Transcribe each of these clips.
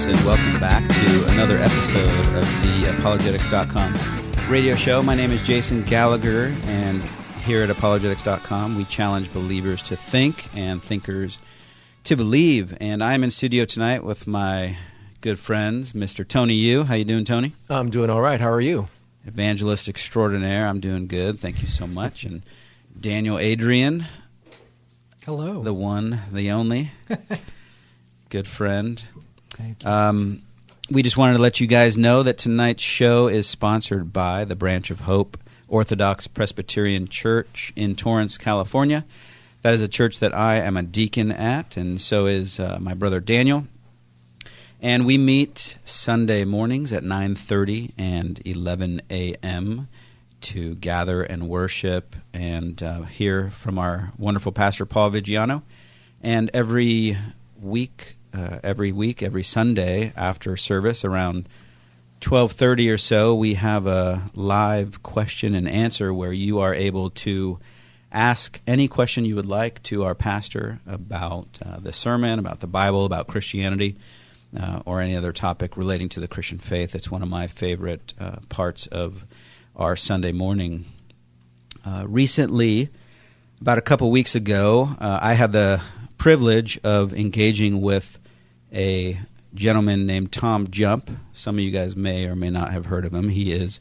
folks, and welcome back to another episode of the Apologetics.com radio show. My name is Jason Gallagher, and here at Apologetics.com, we challenge believers to think and thinkers to believe. And I'm in studio tonight with my good friends, Mr. Tony Yu. How you doing, Tony? I'm doing all right. How are you? Evangelist extraordinaire. I'm doing good. Thank you so much. And Daniel Adrian. Hello. The one, the only. Good friend. Thank you. We just wanted to let you guys know that tonight's show is sponsored by the Branch of Hope Orthodox Presbyterian Church in Torrance, California. That is a church that I am a deacon at, and so is my brother Daniel. And we meet Sunday mornings at 9:30 and 11 a.m. to gather and worship and hear from our wonderful pastor, Paul Vigiano. And every Sunday after service around 12:30 or so, we have a live question and answer where you are able to ask any question you would like to our pastor about the sermon, about the Bible, about Christianity, or any other topic relating to the Christian faith. It's one of my favorite parts of our Sunday morning. Recently, about a couple weeks ago, I had the privilege of engaging with a gentleman named TJump. Some of you guys may or may not have heard of him. He is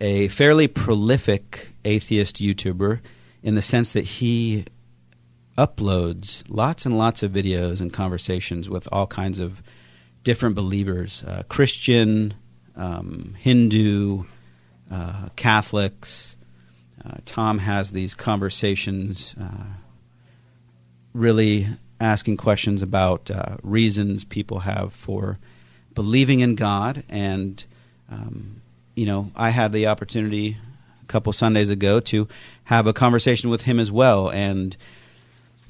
a fairly prolific atheist YouTuber in the sense that he uploads lots and lots of videos and conversations with all kinds of different believers, Christian, Hindu, Catholics. Tom has these conversations really asking questions about reasons people have for believing in God. And, I had the opportunity a couple Sundays ago to have a conversation with him as well. And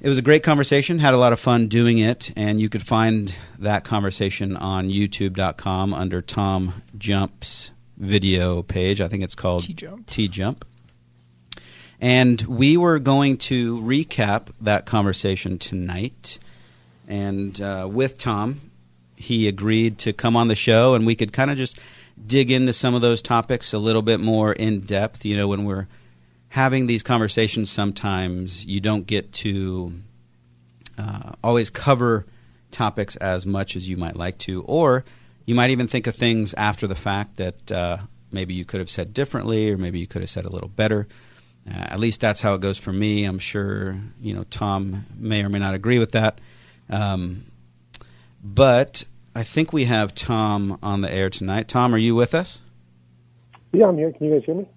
it was a great conversation, had a lot of fun doing it. And you could find that conversation on youtube.com under TJump's video page. I think it's called TJump. And we were going to recap that conversation tonight. And with Tom, he agreed to come on the show, and we could kind of just dig into some of those topics a little bit more in depth. You know, when we're having these conversations, sometimes you don't get to always cover topics as much as you might like to, or you might even think of things after the fact that maybe you could have said differently, or maybe you could have said a little better. At least that's how it goes for me. I'm sure, Tom may or may not agree with that. But I think we have Tom on the air tonight. Tom, are you with us? Yeah, I'm here. Can you guys hear me?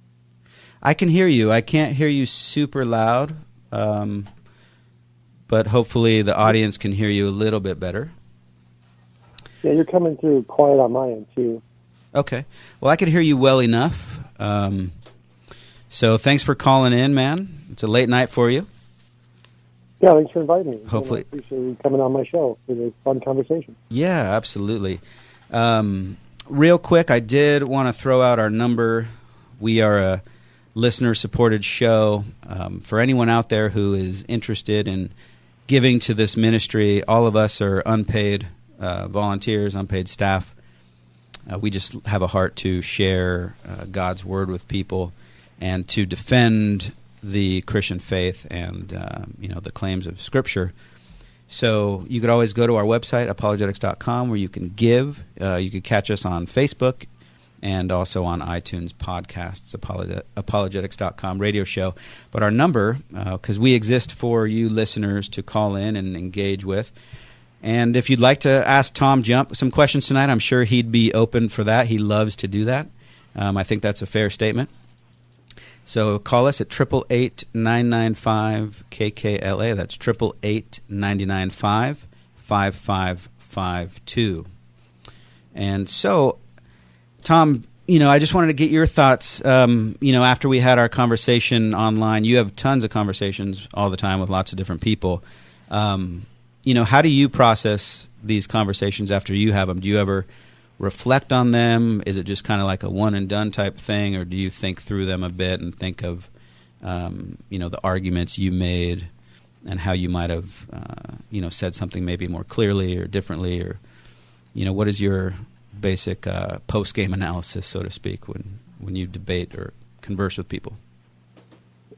I can hear you. I can't hear you super loud, but hopefully the audience can hear you a little bit better. Yeah, you're coming through quiet on my end, too. Okay. Well, I can hear you well enough. So thanks for calling in, man. It's a late night for you. Yeah, thanks for inviting me. Hopefully. I appreciate you coming on my show for this fun conversation. Yeah, absolutely. Real quick, I did want to throw out our number. We are a listener-supported show. For anyone out there who is interested in giving to this ministry, all of us are unpaid volunteers, unpaid staff. We just have a heart to share God's word with people and to defend the Christian faith and the claims of Scripture. So you could always go to our website, apologetics.com, where you can give. You could catch us on Facebook and also on iTunes podcasts, apologetics.com radio show. But our number, because we exist for you listeners to call in and engage with. And if you'd like to ask TJump some questions tonight, I'm sure he'd be open for that. He loves to do that. I think that's a fair statement. So call us at 888-995-KKLA. That's 888-995-5552. And so, Tom, I just wanted to get your thoughts. After we had our conversation online, you have tons of conversations all the time with lots of different people. How do you process these conversations after you have them? Do you ever reflect on them? Is it just kind of like a one and done type thing, or do you think through them a bit and think of the arguments you made and how you might have said something maybe more clearly or differently, or what is your basic post-game analysis, so to speak, when you debate or converse with people?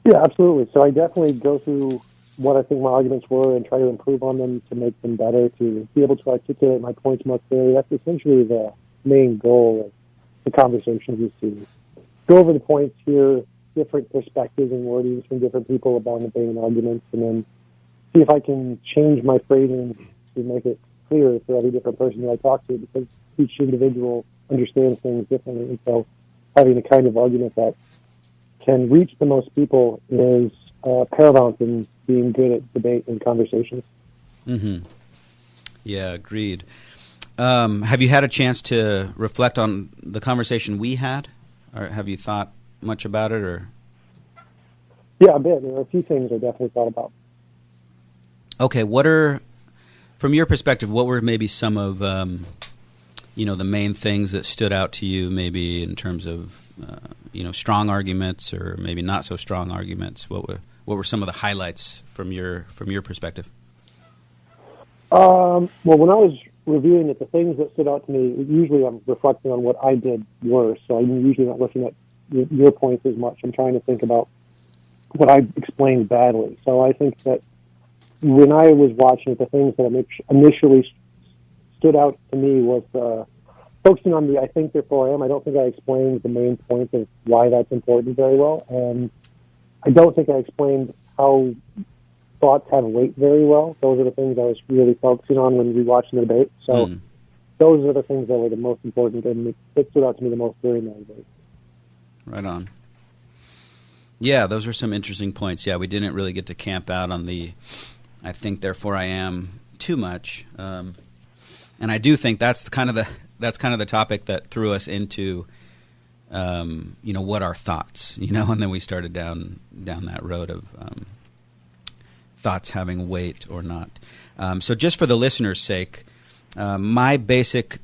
Yeah, absolutely. So I definitely go through what I think my arguments were and try to improve on them to make them better, to be able to articulate my points more clearly. That's essentially the main goal of the conversations you see. Go over the points, hear different perspectives and wordings from different people about debating arguments, and then see if I can change my phrasing to make it clearer for every different person that I talk to, because each individual understands things differently. And so having the kind of argument that can reach the most people is paramount in being good at debate and conversations. Mm-hmm. Yeah, agreed. Have you had a chance to reflect on the conversation we had? Or have you thought much about it? Or Yeah, a bit. There are a few things I definitely thought about. Okay, from your perspective, what were maybe some of the main things that stood out to you, maybe in terms of strong arguments or maybe not so strong arguments? What were some of the highlights from your perspective? Well, when I was reviewing it, the things that stood out to me, usually I'm reflecting on what I did worse, so I'm usually not looking at your points as much. I'm trying to think about what I explained badly. So I think that when I was watching it, the things that initially stood out to me was focusing on the I think, therefore I am. I don't think I explained the main point of why that's important very well, and I don't think I explained how thoughts have weight very well. Those are the things I was really focusing on when we watched the debate. So those are the things that were the most important, and it stood out to me the most during that debate. Right on. Yeah, those are some interesting points. Yeah, we didn't really get to camp out on the I think, therefore I am too much. And I do think that's kind of the topic that threw us into what are thoughts, and then we started down that road of thoughts having weight or not. So just for the listener's sake, my basic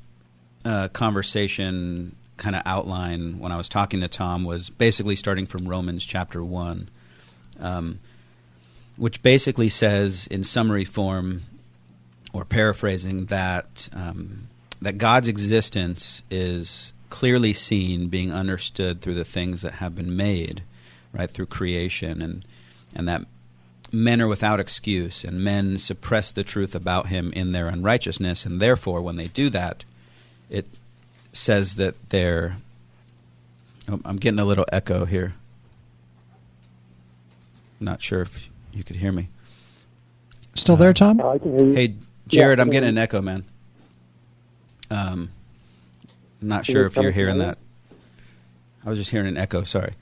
conversation kind of outline when I was talking to Tom was basically starting from Romans chapter 1, which basically says in summary form, or paraphrasing, that God's existence is clearly seen, being understood through the things that have been made, right, through creation, and that men are without excuse, and men suppress the truth about him in their unrighteousness, and therefore, when they do that, it says that they're... Oh, I'm getting a little echo here. Not sure if you could hear me. Still there, Tom? I can hear you. Hey, Jared, I'm getting an echo, man. Not sure if you're hearing that. I was just hearing an echo, sorry.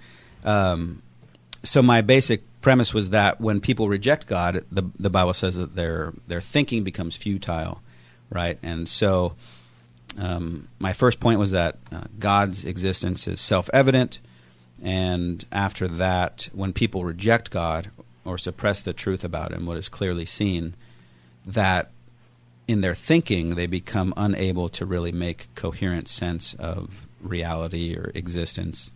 So my basic premise was that when people reject God, the Bible says that their thinking becomes futile, right? And so my first point was that God's existence is self-evident, and after that, when people reject God or suppress the truth about him, what is clearly seen, that in their thinking they become unable to really make coherent sense of reality or existence.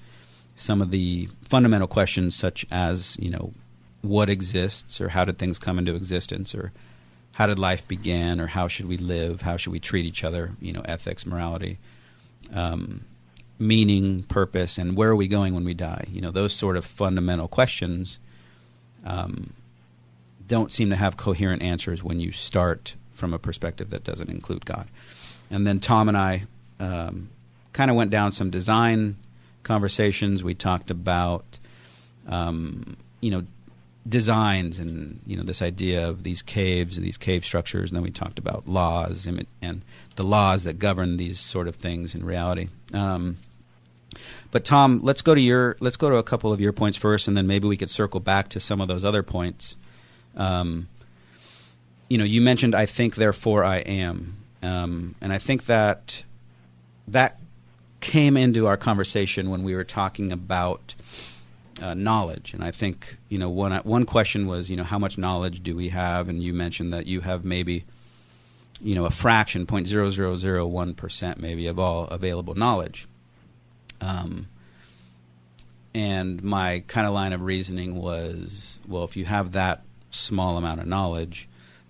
Some of the fundamental questions, such as, what exists, or how did things come into existence, or how did life begin, or how should we live, how should we treat each other, ethics, morality, meaning, purpose, and where are we going when we die? Those sort of fundamental questions don't seem to have coherent answers when you start from a perspective that doesn't include God. And then Tom and I kind of went down some design conversations. We talked about, designs and, this idea of these caves and these cave structures. And then we talked about laws and the laws that govern these sort of things in reality. But Tom, let's go to a couple of your points first, and then maybe we could circle back to some of those other points. You mentioned, I think, therefore I am. And I think that came into our conversation when we were talking about knowledge. And I think, one question was, how much knowledge do we have? And you mentioned that you have maybe, a fraction, 0.0001% maybe of all available knowledge. And my kind of line of reasoning was, well, if you have that small amount of knowledge,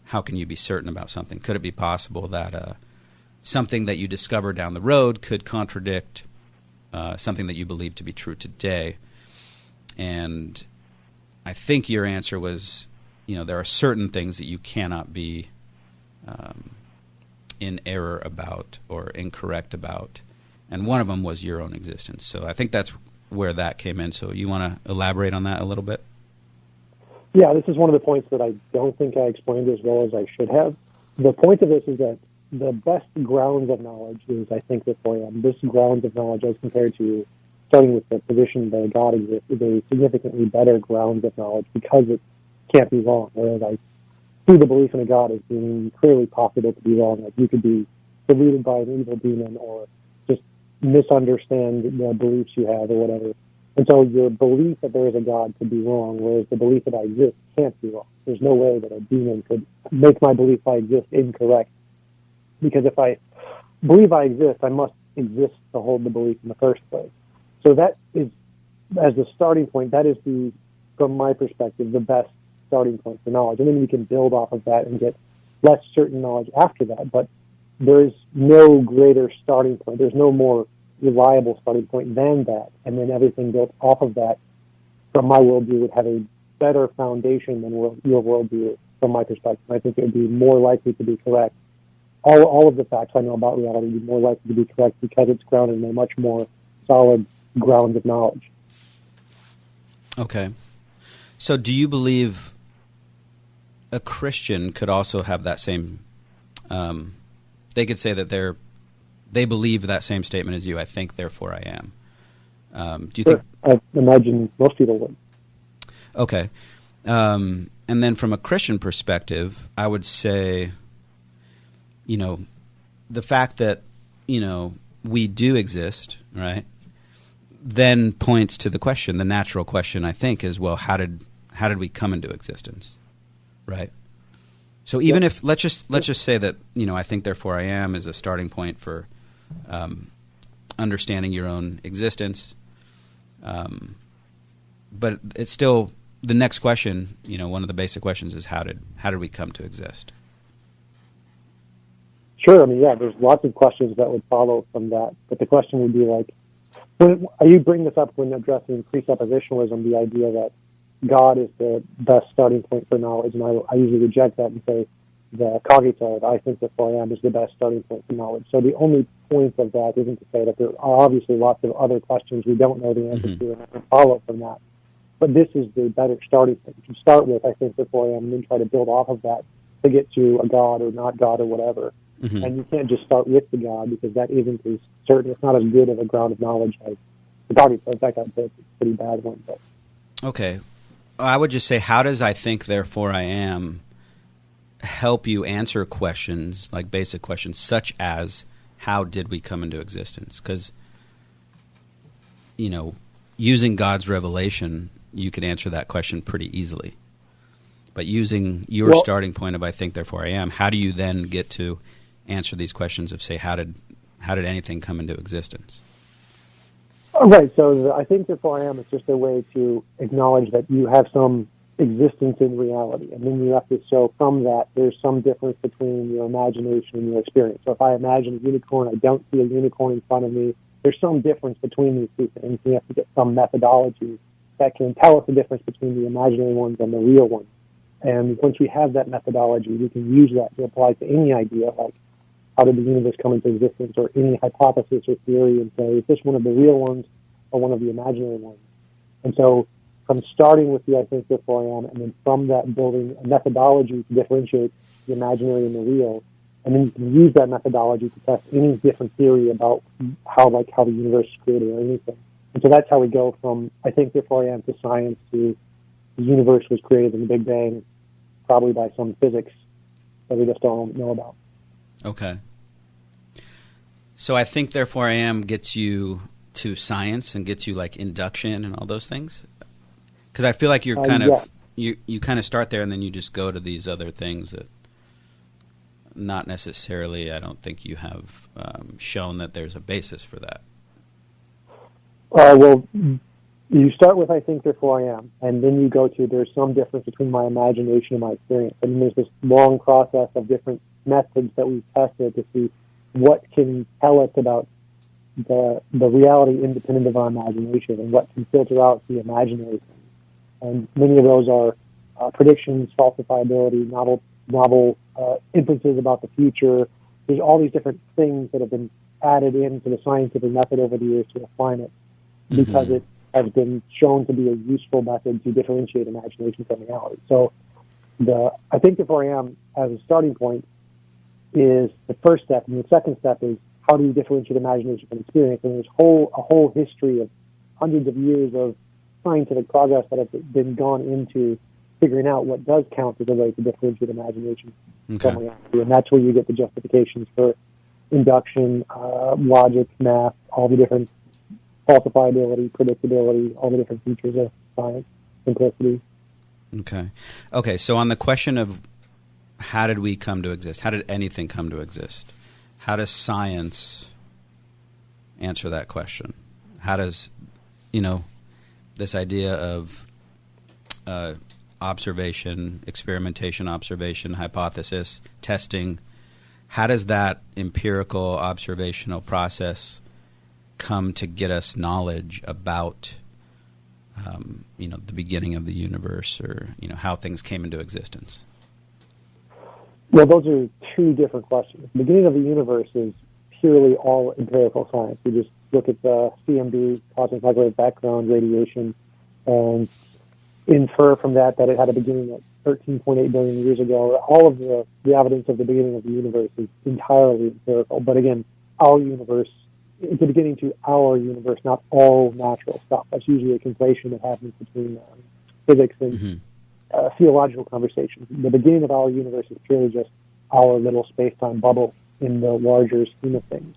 how can you be certain about something? Could it be possible that something that you discover down the road could contradict something that you believe to be true today. And I think your answer was, there are certain things that you cannot be in error about or incorrect about, and one of them was your own existence. So I think that's where that came in. So you want to elaborate on that a little bit? Yeah, this is one of the points that I don't think I explained as well as I should have. The point of this is that the best grounds of knowledge is, I think, therefore I am. This grounds of knowledge, as compared to starting with the position that God exists, is a significantly better grounds of knowledge because it can't be wrong. Whereas I see the belief in a God as being clearly possible to be wrong. Like you could be deluded by an evil demon or just misunderstand the beliefs you have or whatever. And so your belief that there is a God could be wrong, whereas the belief that I exist can't be wrong. There's no way that a demon could make my belief I exist incorrect. Because if I believe I exist, I must exist to hold the belief in the first place. So that is, as the starting point, that is from my perspective, the best starting point for knowledge. And then we can build off of that and get less certain knowledge after that. But there is no greater starting point. There's no more reliable starting point than that. And then everything built off of that, from my worldview, would have a better foundation than your worldview, from my perspective. I think it would be more likely to be correct. All of the facts I know about reality would be more likely to be correct because it's grounded in a much more solid ground of knowledge. Okay. So do you believe a Christian could also have that same, they could say that they believe that same statement as you, I think, therefore I am. Do you think? I imagine most people would. Okay. And then from a Christian perspective, I would say, the fact that, we do exist, right, then points to the question, the natural question, I think, is, well, how did we come into existence, right? So even if, let's just say that, I think, therefore I am is a starting point for understanding your own existence. But it's still, the next question, one of the basic questions is how did we come to exist? Sure. I mean, yeah, there's lots of questions that would follow from that. But the question would be like, you bring this up when addressing presuppositionalism, the idea that God is the best starting point for knowledge. And I usually reject that and say the cogito, I think therefore I am, is the best starting point for knowledge. So the only point of that isn't to say that there are obviously lots of other questions we don't know the answer to and that can follow from that. But this is the better starting point. You can start with, I think therefore I am, and then try to build off of that to get to a God or not God or whatever. Mm-hmm. And you can't just start with the God because that isn't as certain. It's not as good of a ground of knowledge as the cogito. In fact, I'd say it's a pretty bad one. But. Okay. I would just say, how does I think therefore I am help you answer questions, like basic questions, such as how did we come into existence? Because, using God's revelation, you could answer that question pretty easily. But using your starting point of I think therefore I am, how do you then get to answer these questions of, say, how did anything come into existence? Right. So I think therefore I am is just a way to acknowledge that you have some existence in reality, and then you have to show from that there's some difference between your imagination and your experience. So if I imagine a unicorn, I don't see a unicorn in front of me. There's some difference between these two things. You have to get some methodology that can tell us the difference between the imaginary ones and the real ones. And once we have that methodology, we can use that to apply to any idea, like how did the universe come into existence, or any hypothesis or theory, and say, is this one of the real ones or one of the imaginary ones? And so from starting with the I think therefore I am, and then from that building a methodology to differentiate the imaginary and the real, and then you can use that methodology to test any different theory about how the universe is created or anything. And so that's how we go from I think therefore I am to science to the universe was created in the Big Bang, probably by some physics that we just don't know about. Okay. So I think therefore I am gets you to science and gets you like induction and all those things? Because I feel like you're kind of you kind of start there and then you just go to these other things that not necessarily, I don't think you have shown that there's a basis for that. Well, you start with I think therefore I am, and then you go to there's some difference between my imagination and my experience. And there's this long process of different methods that we've tested to see what can tell us about the reality independent of our imagination and what can filter out the imaginary things. And many of those are predictions, falsifiability, novel inferences about the future. There's all these different things that have been added into the scientific method over the years to refine it because it has been shown to be a useful method to differentiate imagination from reality. So I think the 4am as a starting point is the first step, and the second step is how do you differentiate imagination from experience? And there's a whole history of hundreds of years of scientific progress that have been gone into figuring out what does count as a way to differentiate imagination from reality. And that's where you get the justifications for induction, logic, math, all the different falsifiability, predictability, all the different features of science, simplicity. Okay, so on the question of how did we come to exist? How did anything come to exist? How does science answer that question? How does, this idea of observation, experimentation, observation, hypothesis, testing, how does that empirical observational process come to get us knowledge about, the beginning of the universe or, how things came into existence? Well, those are two different questions. The beginning of the universe is purely all empirical science. We just look at the CMB, cosmic microwave background radiation, and infer from that it had a beginning at 13.8 billion years ago. All of the evidence of the beginning of the universe is entirely empirical. But again, our universe, it's the beginning to our universe, not all natural stuff. That's usually a conflation that happens between physics and theological conversations. The beginning of our universe is purely just our little space-time bubble in the larger scheme of things.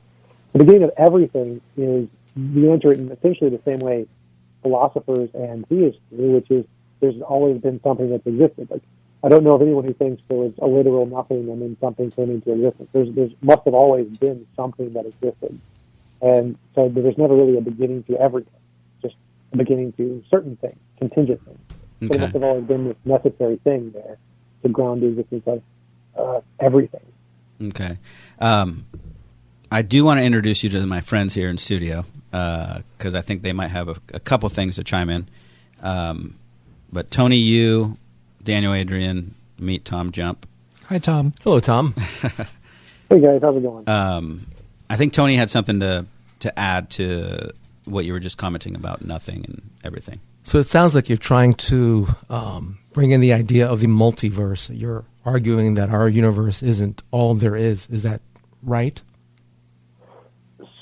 The beginning of everything is, we enter it in essentially the same way philosophers and theists do, which is there's always been something that's existed. Like, I don't know of anyone who thinks there was a literal nothing and then something came into existence. There's must have always been something that existed. And so there's never really a beginning to everything, just a beginning to certain things, contingent things. So there must have always been this necessary thing there to ground the existence of everything. Okay. I do want to introduce you to my friends here in studio because I think they might have a couple things to chime in. But Tony, you, Daniel, Adrian, meet TJump. Hi, Tom. Hello, Tom. Hey, guys. How's it going? I think Tony had something to add to what you were just commenting about nothing and everything. So it sounds like you're trying to bring in the idea of the multiverse. You're arguing that our universe isn't all there is. Is that right?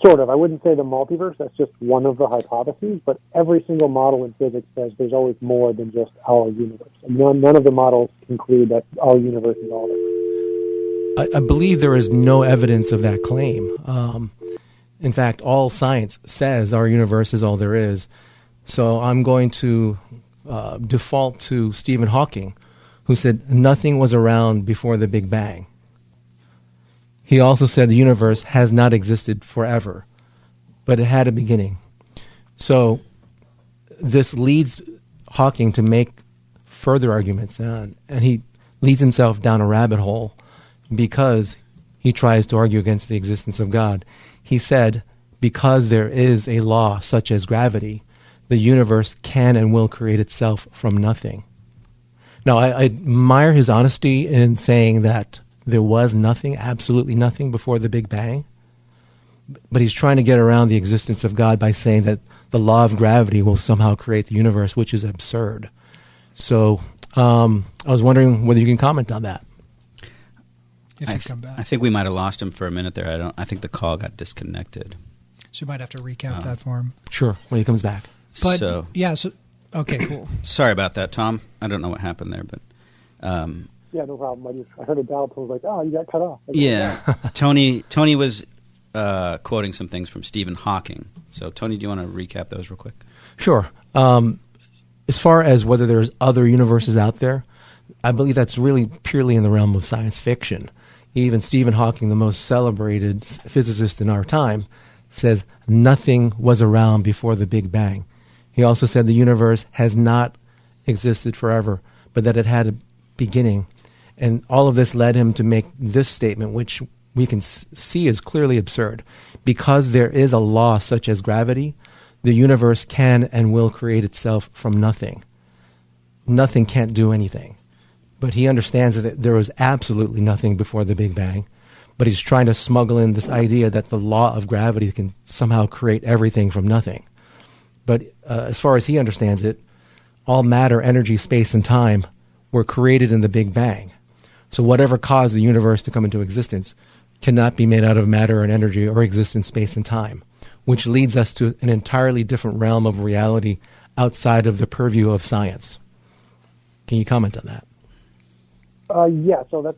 Sort of. I wouldn't say the multiverse. That's just one of the hypotheses. But every single model in physics says there's always more than just our universe. None of the models conclude that our universe is all there is. I believe there is no evidence of that claim. In fact, all science says our universe is all there is. So I'm going to default to Stephen Hawking, who said nothing was around before the Big Bang. He also said the universe has not existed forever, but it had a beginning. So this leads Hawking to make further arguments, and he leads himself down a rabbit hole because he tries to argue against the existence of God. He said, because there is a law such as gravity, the universe can and will create itself from nothing. Now, I admire his honesty in saying that there was nothing, absolutely nothing before the Big Bang. But he's trying to get around the existence of God by saying that the law of gravity will somehow create the universe, which is absurd. So I was wondering whether you can comment on that. If you come back. I think we might have lost him for a minute there. I think the call got disconnected. So you might have to recap that for him. Sure, when he comes back. But, okay, cool. Sorry about that, Tom. I don't know what happened there, but... Yeah, no problem. I heard a dial tone. I was like, oh, you got cut off. Yeah. Tony was quoting some things from Stephen Hawking. So, Tony, do you want to recap those real quick? Sure. As far as whether there's other universes out there, I believe that's really purely in the realm of science fiction. Even Stephen Hawking, the most celebrated physicist in our time, says nothing was around before the Big Bang. He also said the universe has not existed forever, but that it had a beginning. And all of this led him to make this statement, which we can see is clearly absurd. Because there is a law such as gravity, the universe can and will create itself from nothing. Nothing can't do anything. But he understands that there was absolutely nothing before the Big Bang. But he's trying to smuggle in this idea that the law of gravity can somehow create everything from nothing. But as far as he understands it, all matter, energy, space, and time were created in the Big Bang. So whatever caused the universe to come into existence cannot be made out of matter and energy or exist in space and time, which leads us to an entirely different realm of reality outside of the purview of science. Can you comment on that? Yeah, so that's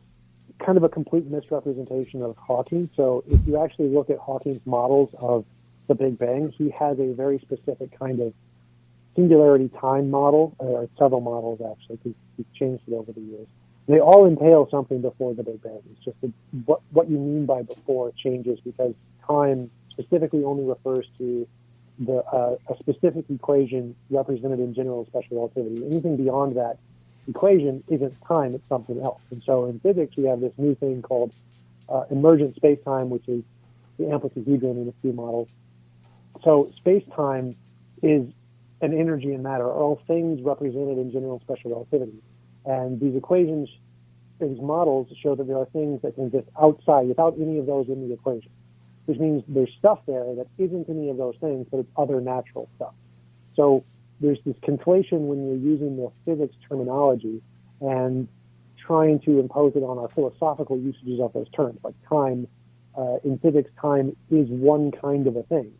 kind of a complete misrepresentation of Hawking. So if you actually look at Hawking's models of the Big Bang, he has a very specific kind of singularity time model, or several models actually, because he's changed it over the years. They all entail something before the Big Bang. It's just what you mean by before changes because time specifically only refers to a specific equation represented in general and special relativity. Anything beyond that equation isn't time, it's something else. And so in physics, we have this new thing called emergent space-time, which is the amplitude-hadron in a few models. So space-time is an energy and matter, are all things represented in general and special relativity. And these equations, these models show that there are things that can exist outside without any of those in the equation, which means there's stuff there that isn't any of those things, but it's other natural stuff. So there's this conflation when you're using the physics terminology and trying to impose it on our philosophical usages of those terms. Like time, in physics, time is one kind of a thing.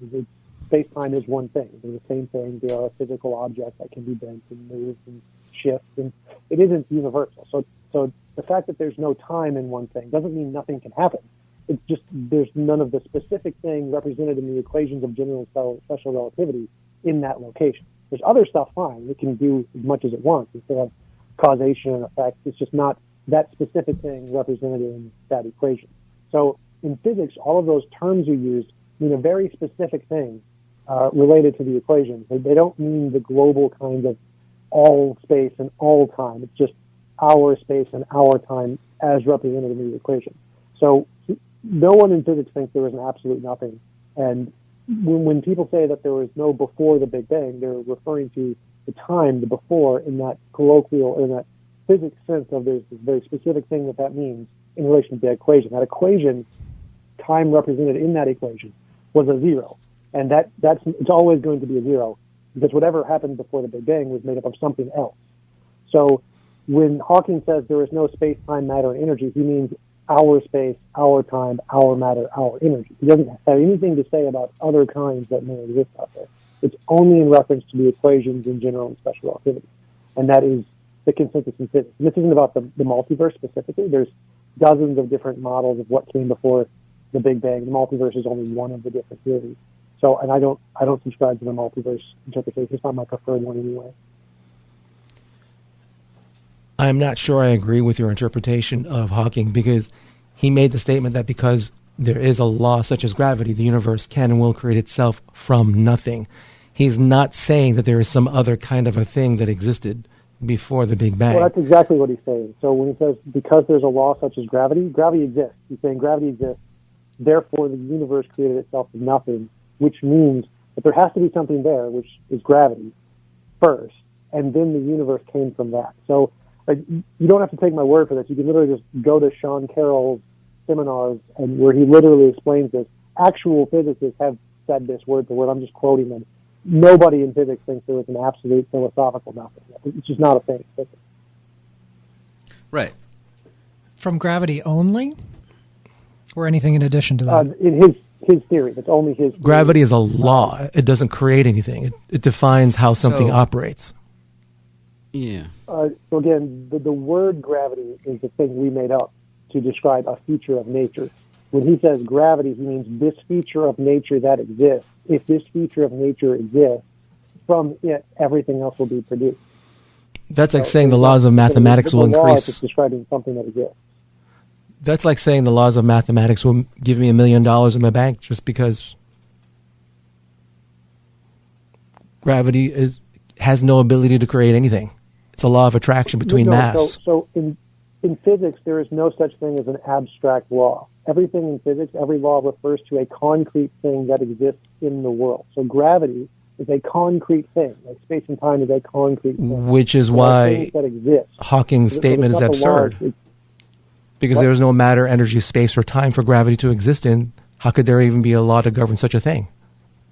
Space-time is one thing. They're the same thing. They are a physical object that can be bent and moved and shift, and it isn't universal. So the fact that there's no time in one thing doesn't mean nothing can happen. It's just there's none of the specific thing represented in the equations of general and special relativity in that location. There's other stuff fine. It can do as much as it wants. It still has causation and effect. It's just not that specific thing represented in that equation. So in physics, all of those terms you use mean a very specific thing related to the equation. They don't mean the global kind of all space and all time. It's just our space and our time as represented in the equation. So no one in physics thinks there is an absolute nothing. And when people say that there was no before the Big Bang, they're referring to the time, the before, in that colloquial, in that physics sense of there's this very specific thing that means in relation to the equation. That equation, time represented in that equation, was a zero. And it's always going to be a zero because whatever happened before the Big Bang was made up of something else. So when Hawking says there is no space, time, matter, and energy, he means our space, our time, our matter, our energy. He doesn't have anything to say about other kinds that may exist out there. It's only in reference to the equations in general and special relativity. And that is the consensus in physics. And this isn't about the multiverse specifically. There's dozens of different models of what came before the Big Bang. The multiverse is only one of the different theories. So, and I don't subscribe to the multiverse interpretation. It's not my preferred one anyway. I'm not sure I agree with your interpretation of Hawking because he made the statement that because there is a law such as gravity, the universe can and will create itself from nothing. He's not saying that there is some other kind of a thing that existed before the Big Bang. Well, that's exactly what he's saying. So when he says because there's a law such as gravity, gravity exists. He's saying gravity exists. Therefore, the universe created itself from nothing, which means that there has to be something there, which is gravity, first, and then the universe came from that. So you don't have to take my word for this. You can literally just go to Sean Carroll's seminars and where he literally explains this. Actual physicists have said this word for word. I'm just quoting them. Nobody in physics thinks there is an absolute philosophical nothing. It's just not a thing. Right. From gravity only? Or anything in addition to that? In his theory. That's only his theory. Gravity is a law. It doesn't create anything. It defines how something operates. Yeah. So again, the word gravity is the thing we made up to describe a feature of nature. When he says gravity, he means this feature of nature that exists. If this feature of nature exists, from it, everything else will be produced. That's like saying the laws of mathematics will increase. It's describing something that exists. That's like saying the laws of mathematics will give me $1 million in my bank just because gravity has no ability to create anything. It's a law of attraction between mass. So in in physics, there is no such thing as an abstract law. Everything in physics, every law refers to a concrete thing that exists in the world. So gravity is a concrete thing. Like space and time is a concrete thing. Which is why that exist. Hawking's statement is absurd. Because there's no matter, energy, space, or time for gravity to exist in. How could there even be a law to govern such a thing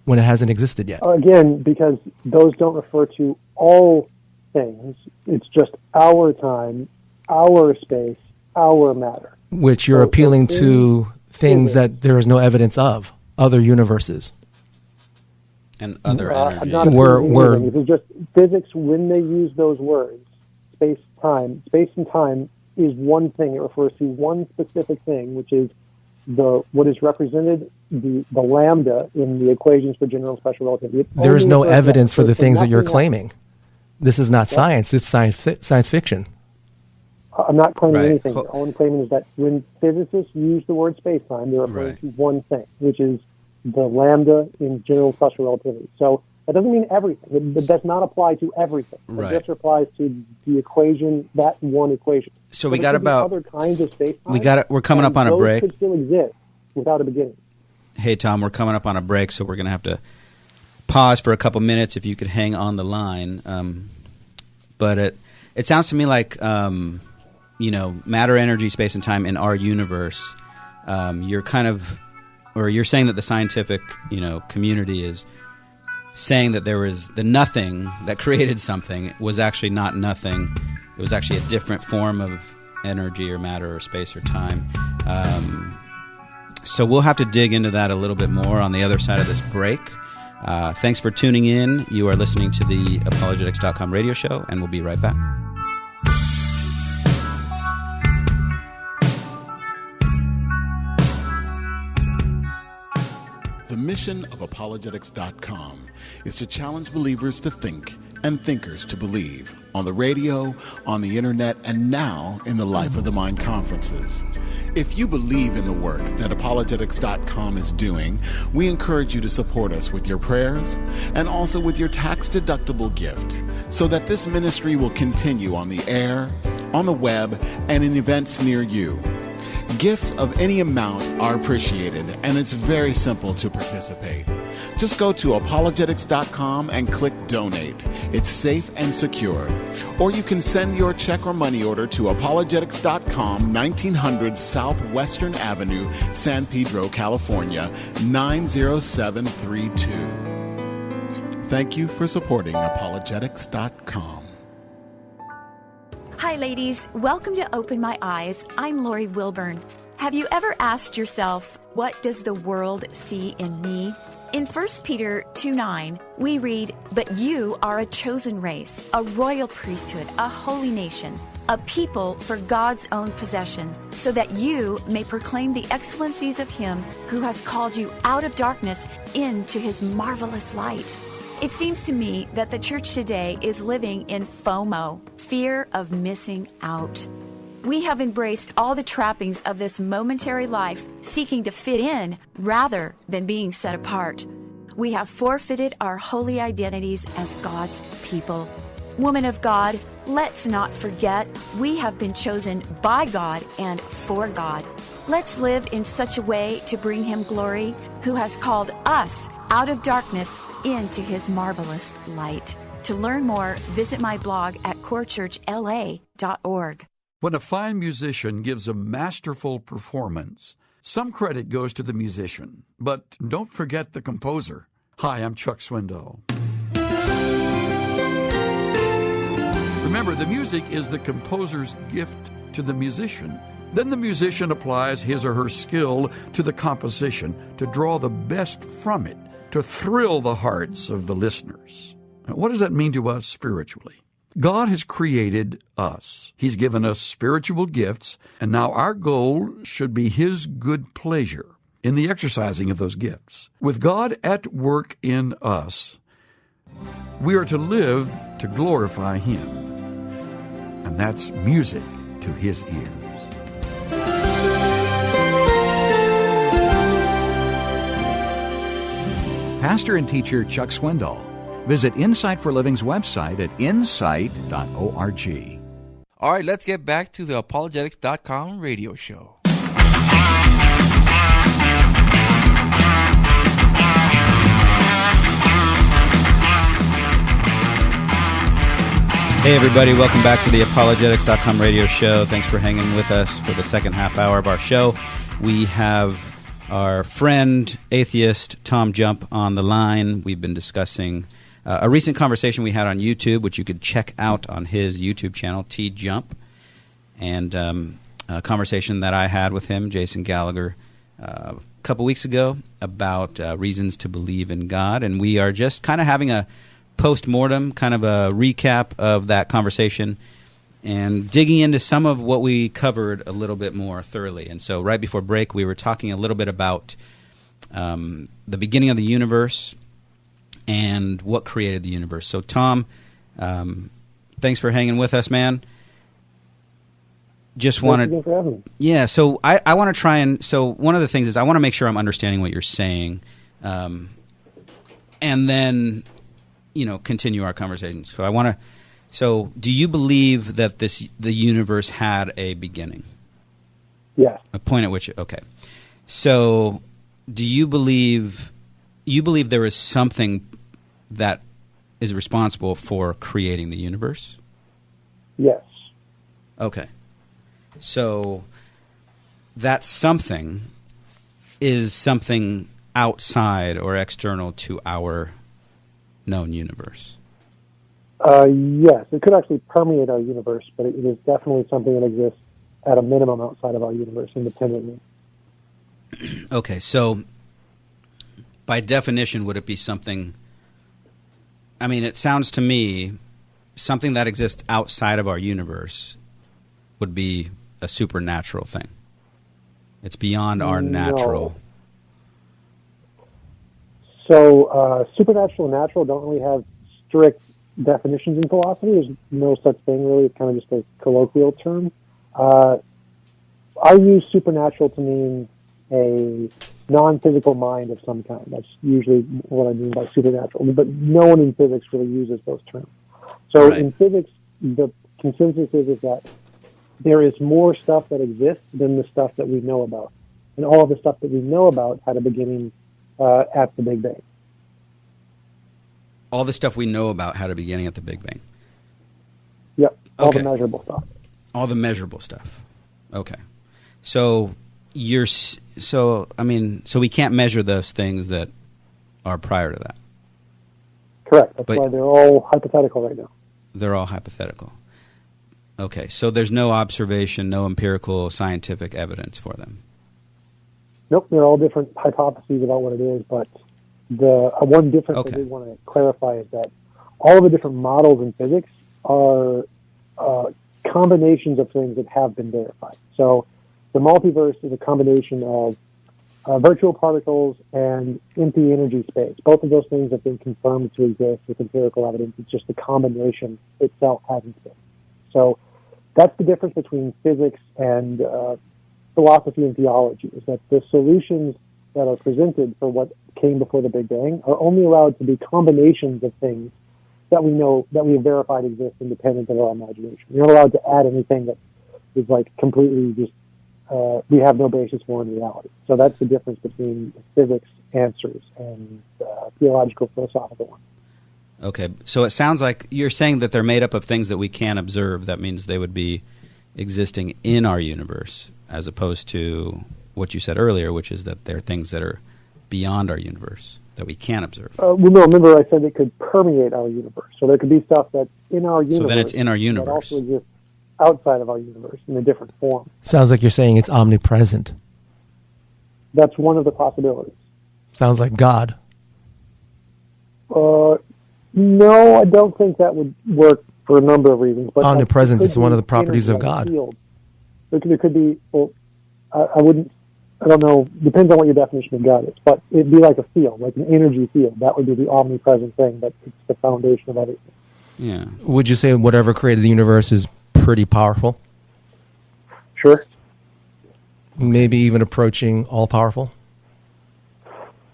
when it hasn't existed yet? Again, because those don't refer to all things. It's just our time, our space, our matter. Which you're appealing to things that there is no evidence of, other universes. And other energies. I'm not appealing to anything. It's just physics, when they use those words, space and time is one thing. It refers to one specific thing, which is what is represented, the lambda in the equations for general and special relativity. There is no evidence for the things that you're claiming. This is not science. It's science fiction. I'm not claiming anything. All I'm claiming is that when physicists use the word space-time, they're referring to one thing, which is the lambda in general and special relativity. So that doesn't mean everything. It does not apply to everything. It just applies to the equation, that one equation. So we got about other kinds of space-time. We're coming up on a break. Those could still exist without a beginning. Hey, Tom, we're coming up on a break, so we're going to have to pause for a couple minutes if you could hang on the line. But it sounds to me like, matter, energy, space, and time in our universe, you're saying that the scientific, community is saying that there was the nothing that created something was actually not nothing. It was actually a different form of energy or matter or space or time. So we'll have to dig into that a little bit more on the other side of this break. Thanks for tuning in. You are listening to the Apologetics.com radio show, and we'll be right back. The mission of Apologetics.com is to challenge believers to think and thinkers to believe on the radio, on the internet, and now in the Life of the Mind conferences. If you believe in the work that Apologetics.com is doing, we encourage you to support us with your prayers and also with your tax-deductible gift so that this ministry will continue on the air, on the web, and in events near you. Gifts of any amount are appreciated, and it's very simple to participate. Just go to apologetics.com and click Donate. It's safe and secure. Or you can send your check or money order to apologetics.com, 1900 Southwestern Avenue, San Pedro, California, 90732. Thank you for supporting apologetics.com. Hi, ladies. Welcome to Open My Eyes. I'm Lori Wilburn. Have you ever asked yourself, what does the world see in me? In 1 Peter 2:9, we read, "But you are a chosen race, a royal priesthood, a holy nation, a people for God's own possession, so that you may proclaim the excellencies of Him who has called you out of darkness into His marvelous light." It seems to me that the church today is living in FOMO, fear of missing out. We have embraced all the trappings of this momentary life, seeking to fit in rather than being set apart. We have forfeited our holy identities as God's people. Woman of God, let's not forget we have been chosen by God and for God. Let's live in such a way to bring Him glory, who has called us out of darkness into His marvelous light. To learn more, visit my blog at corechurchla.org. When a fine musician gives a masterful performance, some credit goes to the musician, but don't forget the composer. Hi, I'm Chuck Swindoll. Remember, the music is the composer's gift to the musician. Then the musician applies his or her skill to the composition to draw the best from it, to thrill the hearts of the listeners. Now, what does that mean to us spiritually? God has created us. He's given us spiritual gifts, and now our goal should be His good pleasure in the exercising of those gifts. With God at work in us, we are to live to glorify Him. And that's music to His ears. Pastor and teacher Chuck Swindoll. Visit Insight for Living's website at insight.org. All right, let's get back to the Apologetics.com radio show. Hey, everybody. Welcome back to the Apologetics.com radio show. Thanks for hanging with us for the second half hour of our show. We have our friend, atheist TJump, on the line. We've been discussing a recent conversation we had on YouTube, which you could check out on his YouTube channel, TJump, and a conversation that I had with him, Jason Gallagher, a couple weeks ago about reasons to believe in God. And we are just kind of having a post-mortem, kind of a recap of that conversation and digging into some of what we covered a little bit more thoroughly. And so right before break, we were talking a little bit about the beginning of the universe and what created the universe. So, Tom, thanks for hanging with us, man. Just wanted, Thank you for having me. Yeah. So I want to try and one of the things is I want to make sure I'm understanding what you're saying, and then continue our conversation. So do you believe that the universe had a beginning? Yes. A point at which, okay. So do you believe there is something that is responsible for creating the universe? Yes. Okay. So that something is something outside or external to our known universe. Yes, it could actually permeate our universe, but it is definitely something that exists at a minimum outside of our universe independently. Okay, so by definition, would it be something... I mean, it sounds to me something that exists outside of our universe would be a supernatural thing. It's beyond our natural... So supernatural and natural don't really have strict definitions in philosophy. There's no such thing really. It's kind of just a colloquial term. I use supernatural to mean a non-physical mind of some kind. That's usually what I mean by supernatural. But no one in physics really uses those terms. So Right. In physics, the consensus is that there is more stuff that exists than the stuff that we know about. And all of the stuff that we know about had a beginning at the Big Bang. All the stuff we know about had a beginning at the Big Bang. Yep, all Okay. the measurable stuff. All the measurable stuff. Okay. So so we can't measure those things that are prior to that. Correct. That's But- why they're all hypothetical right now. They're all hypothetical. Okay. So there's no observation, no empirical scientific evidence for them. Nope, they're all different hypotheses about what it is, but the one difference Okay. I did want to clarify is that all the different models in physics are combinations of things that have been verified. So the multiverse is a combination of virtual particles and empty energy space. Both of those things have been confirmed to exist with empirical evidence. It's just the combination itself hasn't been. So that's the difference between physics and philosophy and theology, is that the solutions that are presented for what came before the Big Bang are only allowed to be combinations of things that we know, that we have verified exist independent of our imagination. You're not allowed to add anything that is like completely just, we have no basis for in reality. So that's the difference between physics answers and theological, philosophical ones. Okay. So it sounds like you're saying that they're made up of things that we can't observe. That means they would be existing in our universe, as opposed to what you said earlier, which is that they're things that are beyond our universe that we can't observe. Well, no, remember I said it could permeate our universe. So there could be stuff that's in our universe. So then it's in our That universe. also exists outside of our universe in a different form. Sounds like you're saying it's omnipresent. That's one of the possibilities. Sounds like God. No, I don't think that would work for a number of reasons. But Omnipresence it is could one of be the properties of energy like a God. field. There could be, well, I don't know, depends on what your definition of God is, but it'd be like a field, like an energy field. That would be the omnipresent thing, but it's the foundation of everything. Yeah. Would you say whatever created the universe is pretty powerful? Sure. Maybe even approaching all-powerful?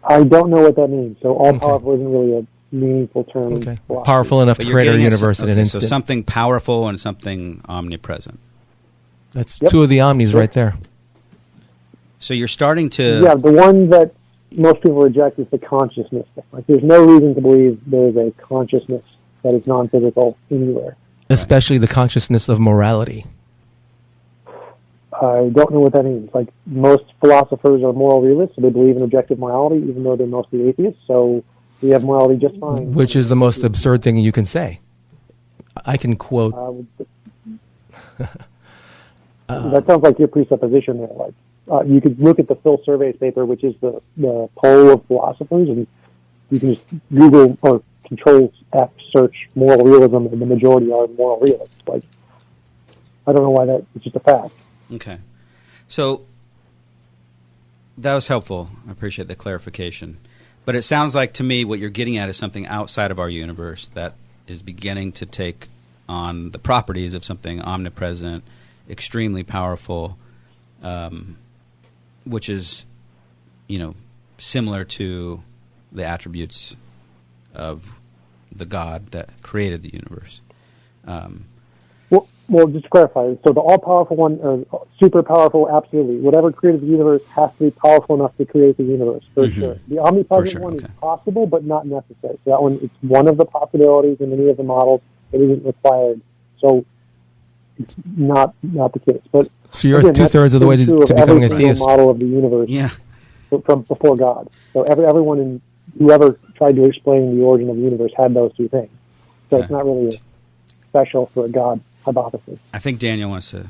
I don't know what that means. So all-powerful isn't really meaningful term. Okay. Powerful enough to create our universe in an instant. So something powerful and something omnipresent. That's two of the omnis right there. So you're starting to... Yeah, the one that most people reject is the consciousness thing. Like, there's no reason to believe there's a consciousness that is non-physical anywhere. Especially the consciousness of morality. I don't know what that means. Like, most philosophers are moral realists, so they believe in objective morality, even though they're mostly atheists, so we have morality just fine. Which is the most absurd thing you can say. I can quote... that sounds like your presupposition there. Like, you could look at the Phil Survey's paper, which is the poll of philosophers, and you can just Google or Control-F search moral realism, and the majority are moral realists. Like, I don't know why that. It's just a fact. Okay. So that was helpful. I appreciate the clarification. But it sounds like to me what you're getting at is something outside of our universe that is beginning to take on the properties of something omnipresent, extremely powerful, which is, similar to the attributes of the God that created the universe. Well, just to clarify, so the all-powerful one, super powerful, absolutely. Whatever created the universe has to be powerful enough to create the universe, for sure. The omnipresent one is possible, but not necessary. So that one, it's one of the possibilities in any of the models. It isn't required. So it's not the case. But so you're again, 2/3 of the way to becoming a theist. Model of the universe from before God. So everyone whoever tried to explain the origin of the universe had those two things. So it's not really special for a God hypothesis. I think Daniel wants to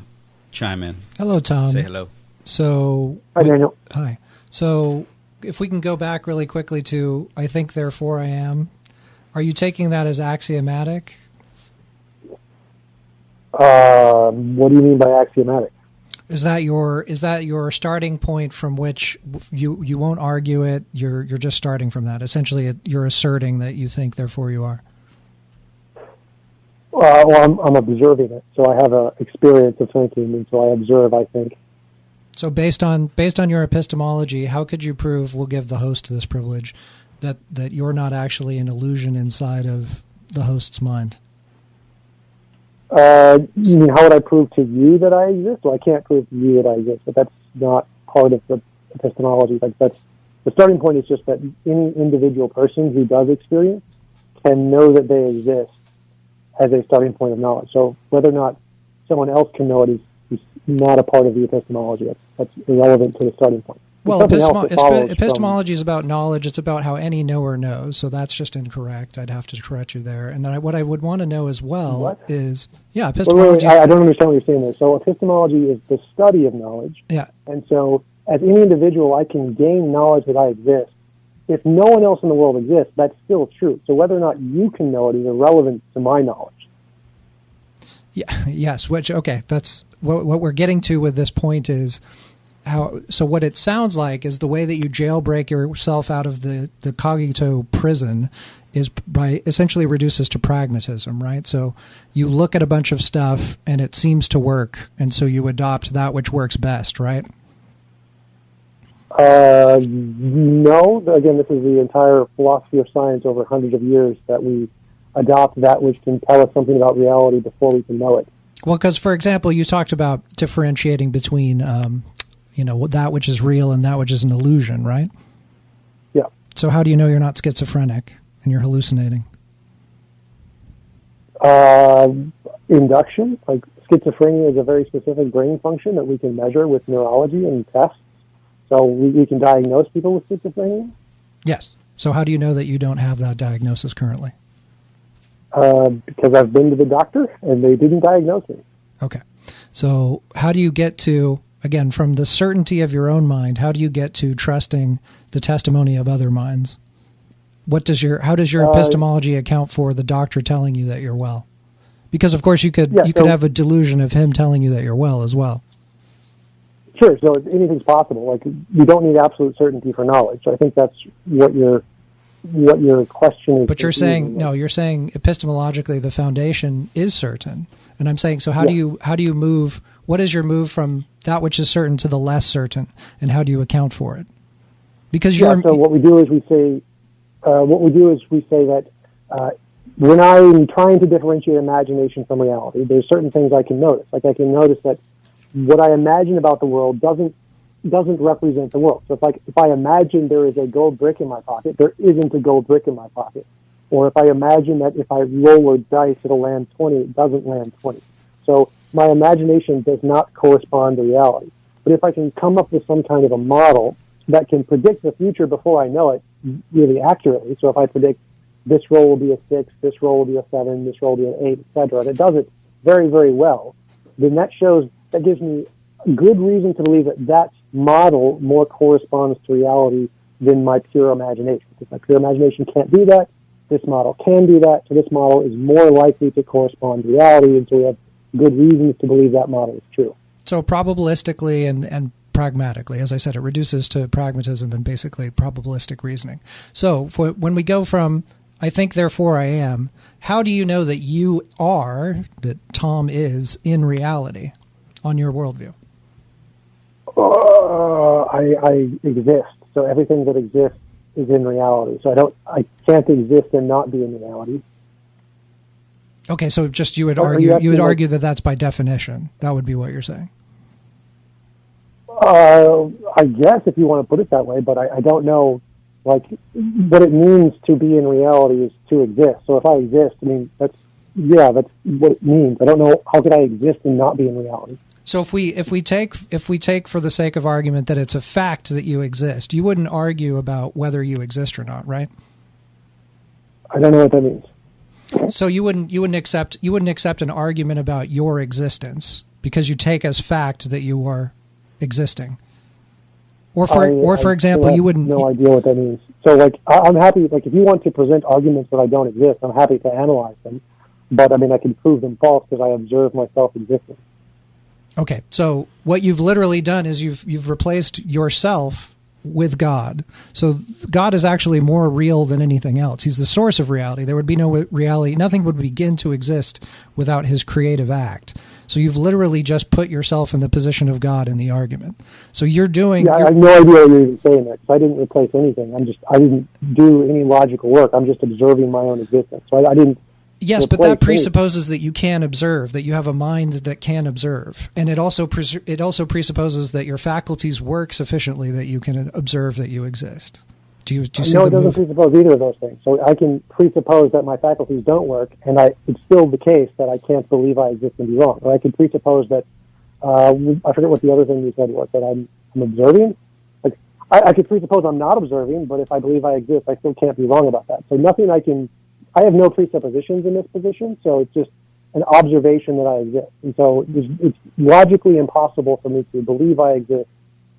chime in. Hello, Tom. Say hello. So, hi, Daniel. Hi. So, if we can go back really quickly to I think, therefore I am, are you taking that as axiomatic? What do you mean by axiomatic? Is that your starting point from which you won't argue it? You're just starting from that. Essentially, you're asserting that you think, therefore you are. Well, I'm observing it, so I have an experience of thinking, and so I observe, I think. So based on your epistemology, how could you prove, we'll give the host this privilege, that you're not actually an illusion inside of the host's mind? You mean, how would I prove to you that I exist? Well, I can't prove to you that I exist, but that's not part of the epistemology. Like, that's the starting point is just that any individual person who does experience can know that they exist as a starting point of knowledge. So whether or not someone else can know it is not a part of the epistemology. That's irrelevant to the starting point. Well, epistemology is about knowledge. It's about how any knower knows. So that's just incorrect. I'd have to correct you there. And then what I would want to know as well is, epistemology. I don't understand what you're saying there. So epistemology is the study of knowledge. Yeah. And so as any individual, I can gain knowledge that I exist. If no one else in the world exists, that's still true. So whether or not you can know it is irrelevant to my knowledge. Yeah. Yes. That's what we're getting to with this point is how. So what it sounds like is the way that you jailbreak yourself out of the cogito prison is by essentially reduces to pragmatism, right? So you look at a bunch of stuff and it seems to work, and so you adopt that which works best, right? No. Again, this is the entire philosophy of science over hundreds of years, that we adopt that which can tell us something about reality before we can know it. Well, because, for example, you talked about differentiating between, that which is real and that which is an illusion, right? Yeah. So how do you know you're not schizophrenic and you're hallucinating? Induction. Like, schizophrenia is a very specific brain function that we can measure with neurology and tests. So we can diagnose people with schizophrenia? Yes. So how do you know that you don't have that diagnosis currently? Because I've been to the doctor and they didn't diagnose me. Okay. So how do you get to, again, from the certainty of your own mind, how do you get to trusting the testimony of other minds? How does your epistemology account for the doctor telling you that you're well? Because, of course, you could have a delusion of him telling you that you're well as well. Sure, so anything's possible. Like, you don't need absolute certainty for knowledge. So I think that's what your question is. But you're saying epistemologically the foundation is certain, and I'm saying, so how do you move? What is your move from that which is certain to the less certain, and how do you account for it? Because so what we do is we say what we do is we say that when I'm trying to differentiate imagination from reality, there's certain things I can notice. Like I can notice that what I imagine about the world doesn't represent the world. So if I imagine there is a gold brick in my pocket, there isn't a gold brick in my pocket. Or if I imagine that if I roll a dice, it'll land 20, it doesn't land 20. So my imagination does not correspond to reality. But if I can come up with some kind of a model that can predict the future before I know it really accurately, so if I predict this roll will be a 6, this roll will be a 7, this roll will be an 8, etc., and it does it very, very well, then that gives me good reason to believe that model more corresponds to reality than my pure imagination. If my pure imagination can't do that, this model can do that, so this model is more likely to correspond to reality, and so we have good reasons to believe that model is true. So probabilistically and pragmatically, as I said, it reduces to pragmatism and basically probabilistic reasoning. So when we go from I think, therefore I am, how do you know that you are, that Tom is, in reality on your worldview? I exist. So everything that exists is in reality. So I can't exist and not be in reality. Okay, so just you would argue that that's by definition. That would be what you're saying. I guess if you want to put it that way, but I don't know. Like, what it means to be in reality is to exist. So if I exist, I mean, that's what it means. I don't know, how could I exist and not be in reality? So if we take for the sake of argument that it's a fact that you exist, you wouldn't argue about whether you exist or not, right? I don't know what that means. So you wouldn't accept an argument about your existence because you take as fact that you are existing. Or for example, you wouldn't. No idea what that means. So, like, I'm happy. Like, if you want to present arguments that I don't exist, I'm happy to analyze them. But I mean, I can prove them false because I observe myself existing. Okay, so what you've literally done is you've replaced yourself with God. So God is actually more real than anything else. He's the source of reality. There would be no reality. Nothing would begin to exist without his creative act. So you've literally just put yourself in the position of God in the argument. So you're doing... Yeah, I have no idea what you're even saying that, because I didn't replace anything. I didn't do any logical work. I'm just observing my own existence. So I didn't... Yes, but that presupposes that you can observe, that you have a mind that can observe. And it also presupposes that your faculties work sufficiently that you can observe that you exist. Do you see no, it doesn't presuppose either of those things. So I can presuppose that my faculties don't work, and it's still the case that I can't believe I exist and be wrong. Or I can presuppose that, I forget what the other thing you said was, that I'm observing. Like, I could presuppose I'm not observing, but if I believe I exist, I still can't be wrong about that. So I have no presuppositions in this position, so it's just an observation that I exist. And so it's logically impossible for me to believe I exist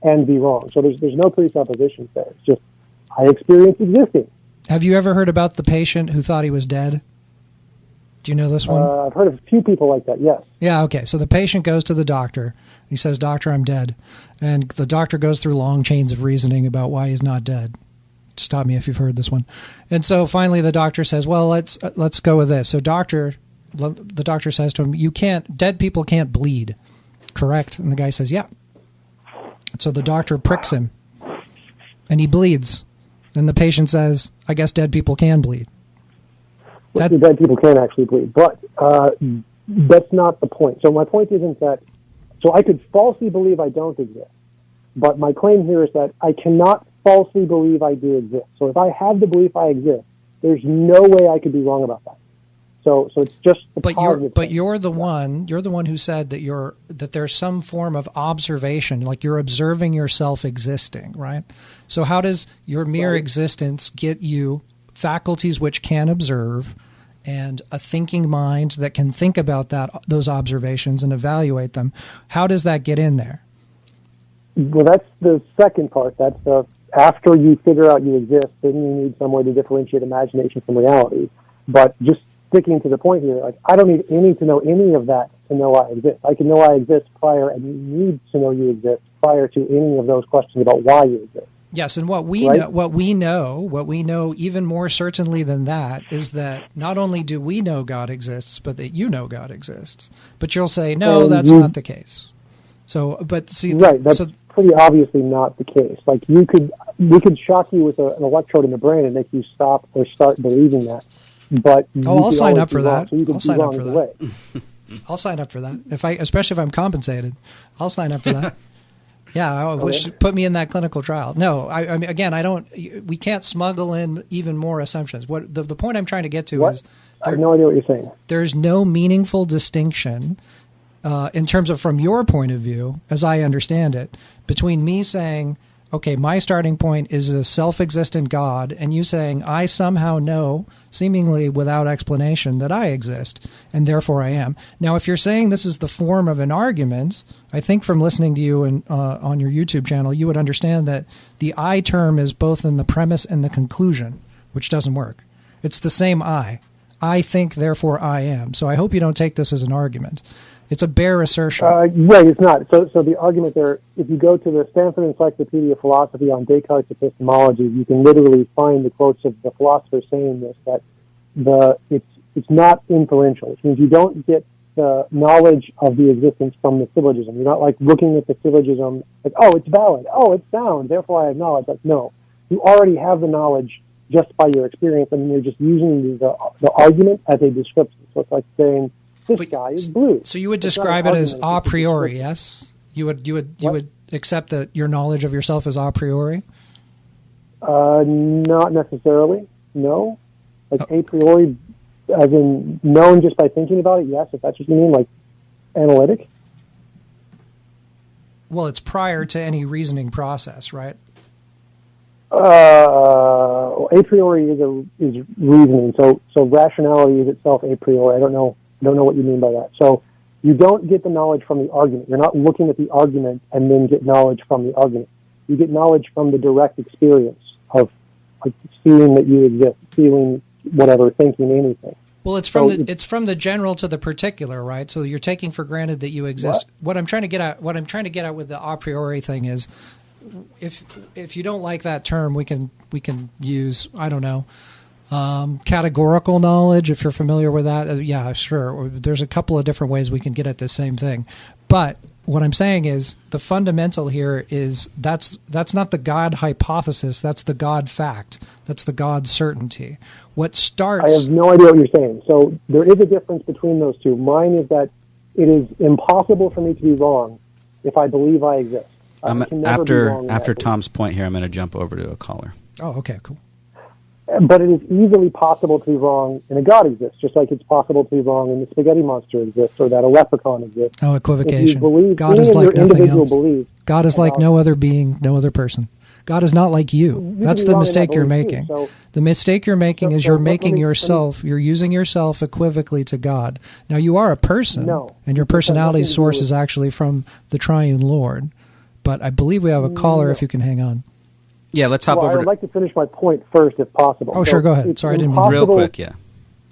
and be wrong. So there's no presuppositions there. It's just I experience existing. Have you ever heard about the patient who thought he was dead? Do you know this one? I've heard of a few people like that, yes. Yeah, okay. So the patient goes to the doctor. He says, "Doctor, I'm dead." And the doctor goes through long chains of reasoning about why he's not dead. Stop me if you've heard this one. And so finally the doctor says, "Well, let's go with this." So the doctor says to him, dead people can't bleed, correct?" And the guy says, "Yeah." So the doctor pricks him and he bleeds. And the patient says, "I guess dead people can bleed." Dead people can actually bleed, but that's not the point. So my point isn't that, so I could falsely believe I don't exist, but my claim here is that I cannot falsely believe I do exist. So if I have the belief I exist, there's no way I could be wrong about that. So it's just the positive. But you're the one who said that there's some form of observation, like you're observing yourself existing, right? So how does your mere existence get you faculties which can observe and a thinking mind that can think about those observations and evaluate them? How does that get in there? Well, that's the second part. That's after you figure out you exist, then you need some way to differentiate imagination from reality. But just sticking to the point here, like, I don't need to know any of that to know I exist. I can know I exist prior, and you need to know you exist prior to any of those questions about why you exist. Yes, and what we know even more certainly than that is that not only do we know God exists, but that you know God exists. But you'll say, no, that's not the case. So, but see, right? That's pretty obviously not the case. Like we could shock you with an electrode in the brain and make you stop or start believing that. But I'll sign up for that. So you I'll sign up for that. I'll sign up for that. Especially if I'm compensated, I'll sign up for that. Yeah, put me in that clinical trial. No, I mean, again, I don't. We can't smuggle in even more assumptions. What the point I'm trying to get to is, I have no idea what you're saying. There's no meaningful distinction in terms of, from your point of view, as I understand it, between me saying, okay, my starting point is a self-existent God, and you saying, I somehow know, seemingly without explanation, that I exist, and therefore I am. Now, if you're saying this is the form of an argument, I think from listening to you on your YouTube channel, you would understand that the I term is both in the premise and the conclusion, which doesn't work. It's the same I. I think, therefore I am. So I hope you don't take this as an argument. It's a bare assertion. Right, it's not. So the argument there, if you go to the Stanford Encyclopedia of Philosophy on Descartes' epistemology, you can literally find the quotes of the philosophers saying this, that it's not inferential, which means you don't get the knowledge of the existence from the syllogism. You're not like looking at the syllogism like, oh, it's valid, oh, it's sound, therefore I have knowledge. Like, no, you already have the knowledge just by your experience, and you're just using the argument as a description. So it's like saying, this guy is blue. So you would describe it as a priori, yes? You would accept that your knowledge of yourself is a priori? Not necessarily, no. Like a priori, as in known just by thinking about it, yes, if that's what you mean, like analytic. Well, it's prior to any reasoning process, right? A priori is reasoning. So rationality is itself a priori. I don't know what you mean by that. So you don't get the knowledge from the argument. You're not looking at the argument and then get knowledge from the argument. You get knowledge from the direct experience of like seeing that you exist, feeling whatever, thinking anything. Well, it's from the general to the particular, right? So you're taking for granted that you exist. What I'm trying to get at with the a priori thing is, if you don't like that term, we can use, I don't know, categorical knowledge, if you're familiar with that. Yeah, sure. There's a couple of different ways we can get at the same thing. But what I'm saying is the fundamental here is that's not the God hypothesis. That's the God fact. That's the God certainty. What starts... I have no idea what you're saying. So there is a difference between those two. Mine is that it is impossible for me to be wrong if I believe I exist. After Tom's point here, I'm going to jump over to a caller. Oh, okay, cool. But it is easily possible to be wrong in a God exists, just like it's possible to be wrong in the spaghetti monster exists or that a leprechaun exists. Oh, equivocation. God is like nothing else. God is like no other being, no other person. God is not like you. That's the mistake you're making. So, the mistake you're making is you're making yourself, you're using yourself equivocally to God. Now, you are a person, and your personality source is actually from the Triune Lord. But I believe we have a caller if you can hang on. Yeah, let's hop over. I'd like to finish my point first, if possible. Oh, sure, go ahead. Sorry, I didn't mean real quick. Yeah,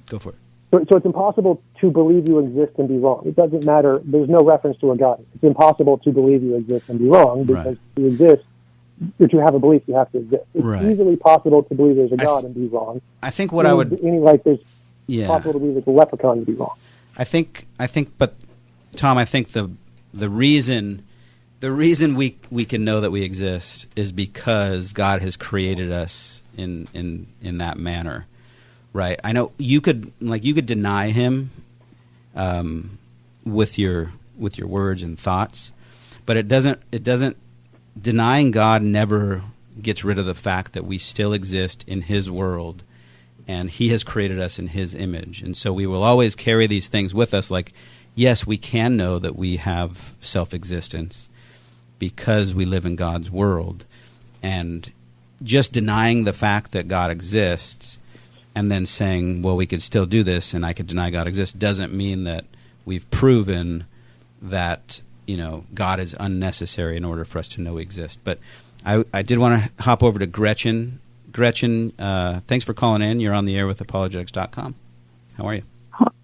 go for it. So it's impossible to believe you exist and be wrong. It doesn't matter. There's no reference to a God. It's impossible to believe you exist and be wrong because to exist, if you have a belief, you have to exist. It's easily possible to believe there's a God and be wrong. I think what I would there's possible to believe there's a leprechaun and be wrong. I think, but Tom, I think the reason. The reason we can know that we exist is because God has created us in that manner, right? I know you could deny Him with your words and thoughts, but it doesn't denying God never gets rid of the fact that we still exist in His world, and He has created us in His image, and so we will always carry these things with us. Like, yes, we can know that we have self-existence because we live in God's world, and just denying the fact that God exists and then saying, well, we could still do this and I could deny God exists, doesn't mean that we've proven that, God is unnecessary in order for us to know we exist. But I did want to hop over to Gretchen. Gretchen, thanks for calling in. You're on the air with Apologetics.com. How are you?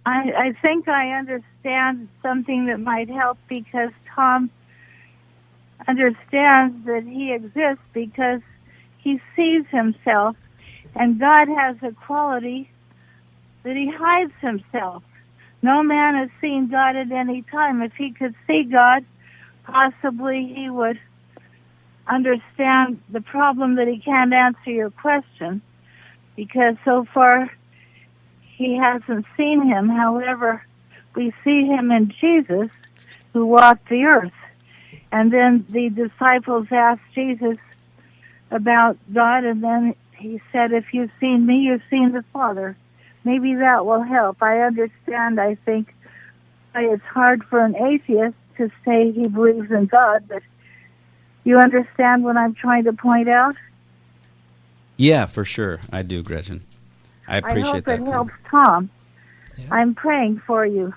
I think I understand something that might help, because Tom understands that he exists because he sees himself, and God has a quality that He hides Himself. No man has seen God at any time. If he could see God, possibly he would understand the problem that he can't answer your question because so far he hasn't seen him. However, we see him in Jesus who walked the earth. And then the disciples asked Jesus about God, and then he said, if you've seen me, you've seen the Father. Maybe that will help. I understand, I think, why it's hard for an atheist to say he believes in God, but you understand what I'm trying to point out? Yeah, for sure. I do, Gretchen. I appreciate that. I hope it helps Tom. Yeah. I'm praying for you.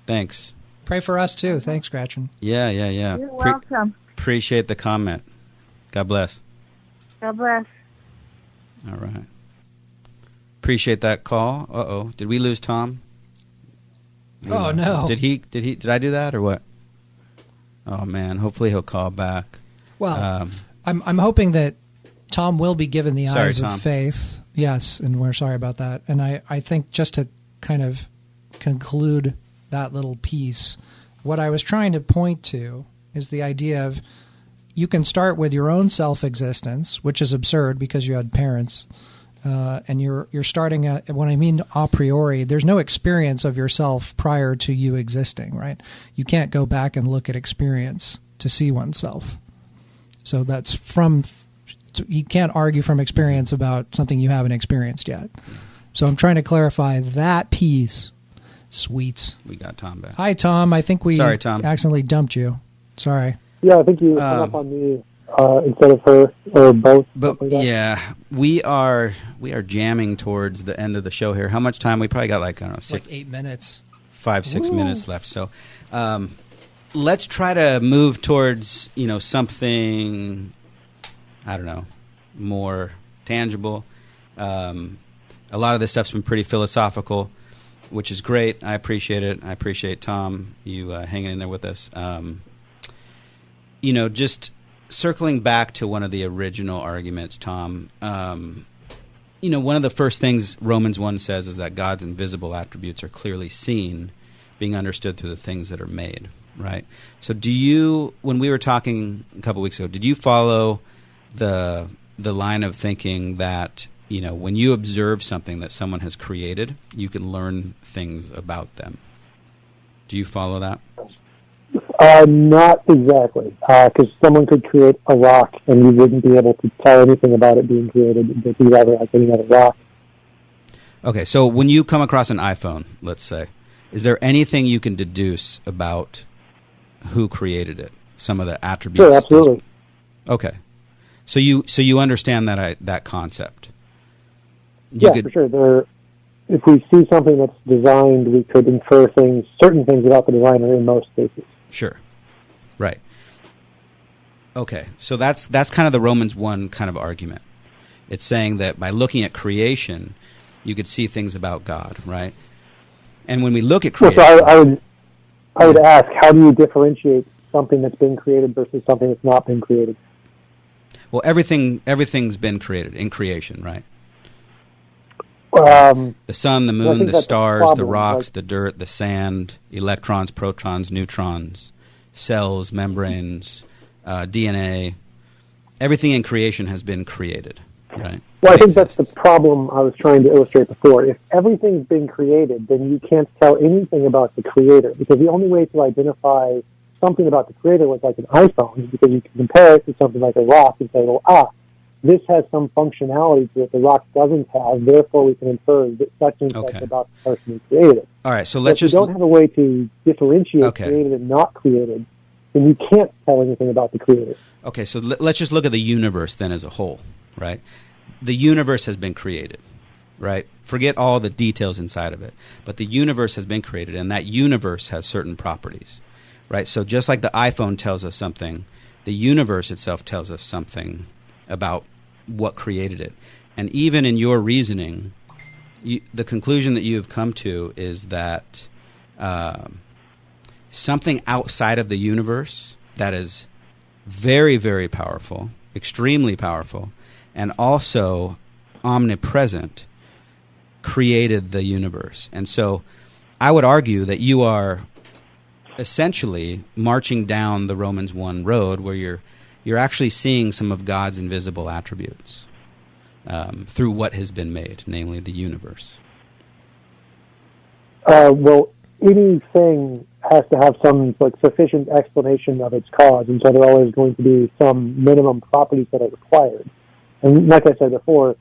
Thanks. Pray for us, too. Thanks, Gretchen. Yeah. You're welcome. Appreciate the comment. God bless. God bless. All right. Appreciate that call. Uh-oh. Did we lose Tom? Oh, no. Did I do that or what? Oh, man. Hopefully he'll call back. Well, I'm hoping that Tom will be given the eyes Tom. of faith. Yes, and we're sorry about that. And I think just to kind of conclude that little piece, what I was trying to point to is the idea of you can start with your own self-existence, which is absurd because you had parents, and you're starting at, when I mean a priori, there's no experience of yourself prior to you existing, right? You can't go back and look at experience to see oneself. So that's you can't argue from experience about something you haven't experienced yet. So I'm trying to clarify that piece. Sweet. We got Tom back. Hi, Tom. I think we Sorry, Tom. accidentally dumped you. Sorry. Yeah, I think you hung up on me instead of her, or both. But yeah, we are jamming towards the end of the show here. How much time? We probably got like 8 minutes. 5-6 minutes left. So let's try to move towards something, I don't know, more tangible. A lot of this stuff's been pretty philosophical, which is great. I appreciate it. I appreciate Tom, you hanging in there with us. Just circling back to one of the original arguments, Tom, one of the first things Romans 1 says is that God's invisible attributes are clearly seen, being understood through the things that are made, right? So when we were talking a couple weeks ago, did you follow the line of thinking that when you observe something that someone has created, you can learn things about them? Do you follow that? Not exactly, because someone could create a rock and you wouldn't be able to tell anything about it being created. It'd be rather like any other rock. Okay, so when you come across an iPhone, let's say, is there anything you can deduce about who created it? Some of the attributes? Sure, absolutely. Okay, so you understand that concept? For sure. If we see something that's designed, we could infer certain things about the designer in most cases. Sure. Right. Okay. So that's kind of the Romans 1 kind of argument. It's saying that by looking at creation, you could see things about God, right? And when we look at creation... So I would ask, how do you differentiate something that's been created versus something that's not been created? Well, everything's been created in creation, right? The sun, the moon, the stars, the rocks, the dirt, the sand, electrons, protons, neutrons, cells, membranes, DNA. Everything in creation has been created, right? Well, I think that's the problem I was trying to illustrate before. If everything's been created, then you can't tell anything about the creator, because the only way to identify something about the creator was like an iPhone, is because you can compare it to something like a rock and say, well, this has some functionality to it the rock doesn't have, therefore we can infer that such and such about the person who created it. All right, so if you don't have a way to differentiate created and not created, then you can't tell anything about the creator. Okay, so let's just look at the universe then as a whole, right? The universe has been created, right? Forget all the details inside of it. But the universe has been created, and that universe has certain properties, right? So just like the iPhone tells us something, the universe itself tells us something about what created it. And even in your reasoning, the conclusion that you have come to is that something outside of the universe that is very, very powerful, extremely powerful, and also omnipresent created the universe. And so I would argue that you are essentially marching down the Romans 1 road where you're actually seeing some of God's invisible attributes through what has been made, namely the universe. Well, anything has to have some sufficient explanation of its cause, and so there are always going to be some minimum properties that are required. And like I said before,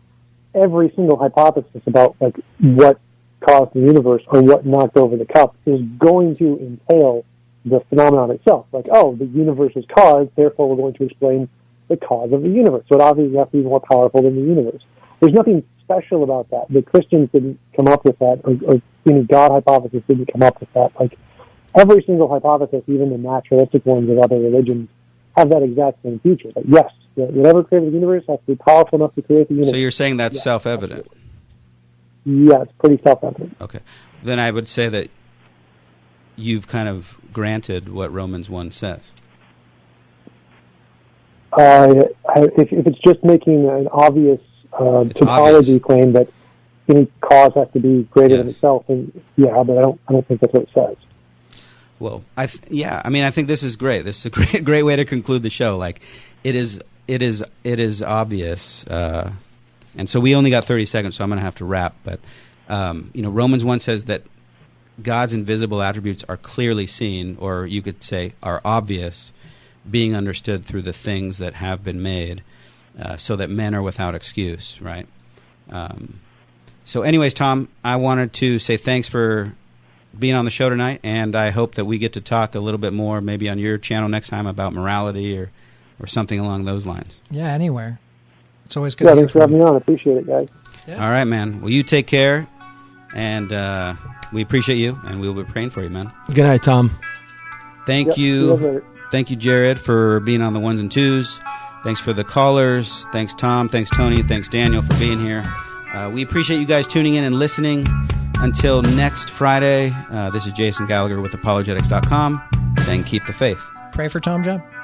every single hypothesis about what caused the universe or what knocked over the cup is going to entail the phenomenon itself. The universe is caused, therefore we're going to explain the cause of the universe. So it obviously has to be more powerful than the universe. There's nothing special about that. The Christians didn't come up with that, or any God hypothesis didn't come up with that. Every single hypothesis, even the naturalistic ones of other religions, have that exact same feature. Yes, whatever created the universe has to be powerful enough to create the universe. So you're saying that's self-evident? Yeah, it's pretty self-evident. Okay. Then I would say that you've kind of granted what Romans 1 says. If it's just making an obvious tautology claim that any cause has to be greater than itself, then but I don't think that's what it says. Well, I think this is great. This is a great way to conclude the show. It is obvious, and so we only got 30 seconds, so I'm going to have to wrap. But Romans 1 says that God's invisible attributes are clearly seen, or you could say are obvious, being understood through the things that have been made, so that men are without excuse, right? So anyways, Tom, I wanted to say thanks for being on the show tonight, and I hope that we get to talk a little bit more maybe on your channel next time about morality or something along those lines. Yeah, anywhere. It's always good to hear thanks for having me on. I appreciate it, guys. Yeah. All right, man. Well, you take care, and we appreciate you, and we'll be praying for you, man. Good night, Tom. Thank you. Thank you, Jared, for being on the ones and twos. Thanks for the callers. Thanks, Tom. Thanks, Tony. Thanks, Daniel, for being here. We appreciate you guys tuning in and listening. Until next Friday, this is Jason Gallagher with Apologetics.com saying keep the faith. Pray for TJump.